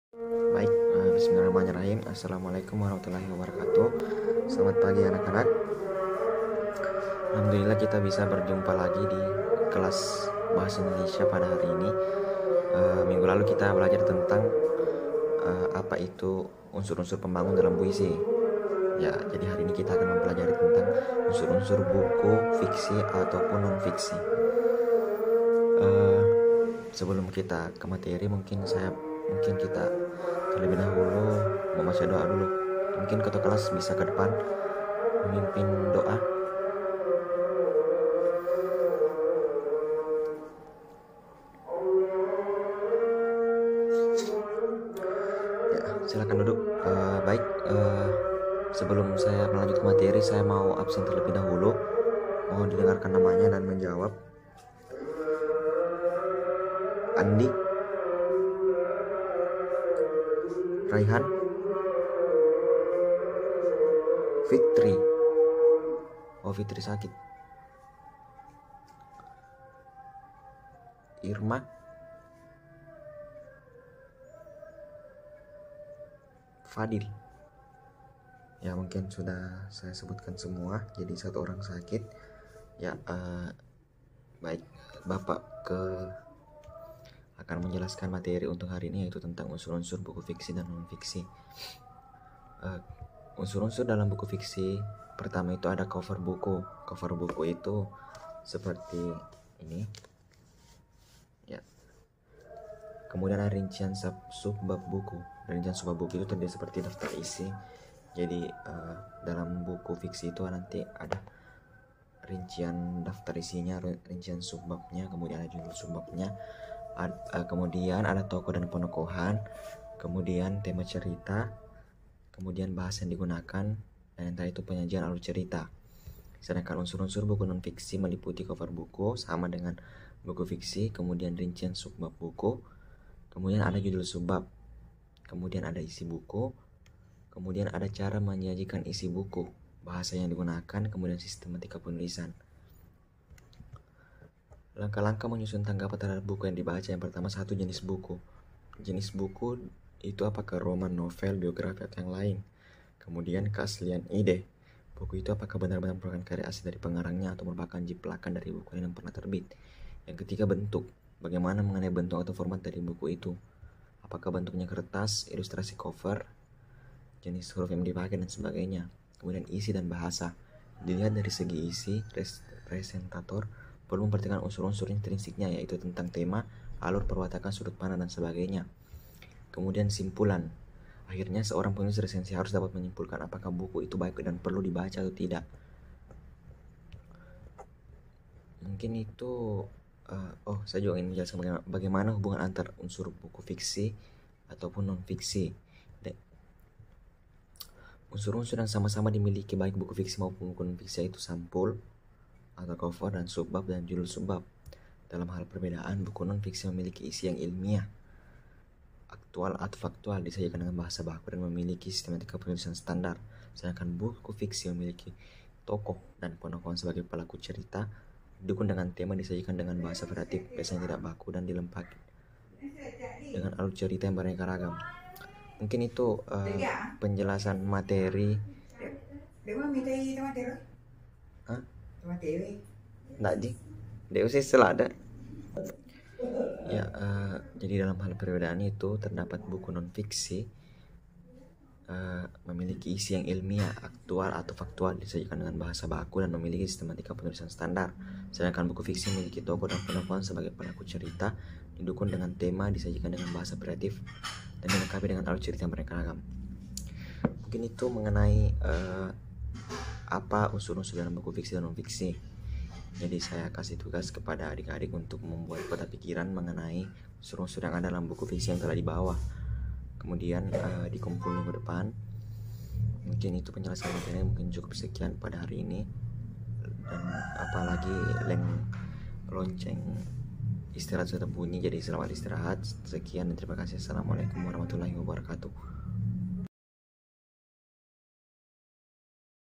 Baik, bismillahirrahmanirrahim. Assalamualaikum warahmatullahi wabarakatuh. Selamat pagi anak-anak. Alhamdulillah kita bisa berjumpa lagi di kelas Bahasa Indonesia pada hari ini. Minggu lalu kita belajar tentang apa itu unsur-unsur pembangun dalam puisi. Ya, jadi hari ini kita akan mempelajari tentang unsur-unsur buku fiksi ataupun non-fiksi. Sebelum kita ke materi, mungkin kita terlebih dahulu membaca doa dulu. Mungkin ketua kelas bisa ke depan memimpin doa. Ya, silakan duduk. Baik, sebelum saya melanjut ke materi, saya mau absen terlebih dahulu. Mohon didengarkan namanya dan menjawab. Andi, Raihan, Fitri. Oh, Fitri sakit. Irma, Fadil. Ya, mungkin sudah saya sebutkan semua. Jadi satu orang sakit. Ya, baik. Bapak akan menjelaskan materi untuk hari ini, yaitu tentang unsur-unsur buku fiksi dan non-fiksi. Unsur-unsur dalam buku fiksi, pertama itu ada cover buku. Cover buku itu seperti ini. Ya. Kemudian ada rincian subbab buku. Rincian subbab buku itu terdiri seperti daftar isi. Jadi dalam buku fiksi itu nanti ada rincian daftar isinya, rincian subbabnya, kemudian ada judul subbabnya. Kemudian ada tokoh dan penokohan, kemudian tema cerita, kemudian bahasa yang digunakan, dan yang tadi itu penyajian alur cerita. Sedangkan unsur-unsur buku non-fiksi meliputi cover buku sama dengan buku fiksi, kemudian rincian subbab buku, kemudian ada judul subbab, kemudian ada isi buku, kemudian ada cara menyajikan isi buku, bahasa yang digunakan, kemudian sistematika penulisan. Langkah-langkah menyusun tanggapan terhadap buku yang dibaca. Yang pertama, satu, jenis buku. Jenis buku itu apakah roman, novel, biografi, atau yang lain. Kemudian keaslian ide. Buku itu apakah benar-benar merupakan karya asli dari pengarangnya atau merupakan jiplakan dari buku yang pernah terbit. Yang ketiga, bentuk. Bagaimana mengenai bentuk atau format dari buku itu. Apakah bentuknya kertas, ilustrasi cover, jenis huruf yang dipakai, dan sebagainya. Kemudian isi dan bahasa. Dilihat dari segi isi, presentator perlu memperhatikan unsur-unsur intrinsiknya, yaitu tentang tema, alur perwatakan, sudut pandang, dan sebagainya. Kemudian simpulan. Akhirnya seorang penulis resensi harus dapat menyimpulkan apakah buku itu baik dan perlu dibaca atau tidak. Mungkin itu saya juga ingin menjelaskan bagaimana hubungan antar unsur buku fiksi ataupun non-fiksi. Unsur-unsur yang sama-sama dimiliki baik buku fiksi maupun buku non-fiksi, yaitu sampul atau cover dan subbab dan judul subbab. Dalam hal perbedaan, buku non-fiksi memiliki isi yang ilmiah, aktual atau faktual, disajikan dengan bahasa baku dan memiliki sistematika penulisan standar. Sedangkan buku fiksi memiliki tokoh dan penokohan sebagai pelaku cerita, didukung dengan tema, disajikan dengan bahasa kreatif, biasanya tidak baku, dan dilengkapi dengan alur cerita yang beraneka ragam. Mungkin itu penjelasan materi. Nggak di DUC setelah ada. Ya, jadi dalam hal perbedaan itu terdapat buku non-fiksi memiliki isi yang ilmiah, aktual atau faktual, disajikan dengan bahasa baku dan memiliki sistematika penulisan standar. Sedangkan buku fiksi memiliki tokoh dan penokohan sebagai pelaku cerita, didukung dengan tema, disajikan dengan bahasa kreatif, dan dilengkapi dengan alur cerita yang beraneka ragam. Mungkin itu mengenai apa unsur-unsur dalam buku fiksi dan non-fiksi. Jadi saya kasih tugas kepada adik-adik untuk membuat peta pikiran mengenai unsur-unsur yang ada dalam buku fiksi yang telah dibawa. Kemudian dikumpul minggu depan. Mungkin itu penjelasan materi, mungkin cukup sekian pada hari ini. Dan apalagi lonceng istirahat sudah bunyi, jadi selamat istirahat. Sekian dan terima kasih. Assalamualaikum warahmatullahi wabarakatuh.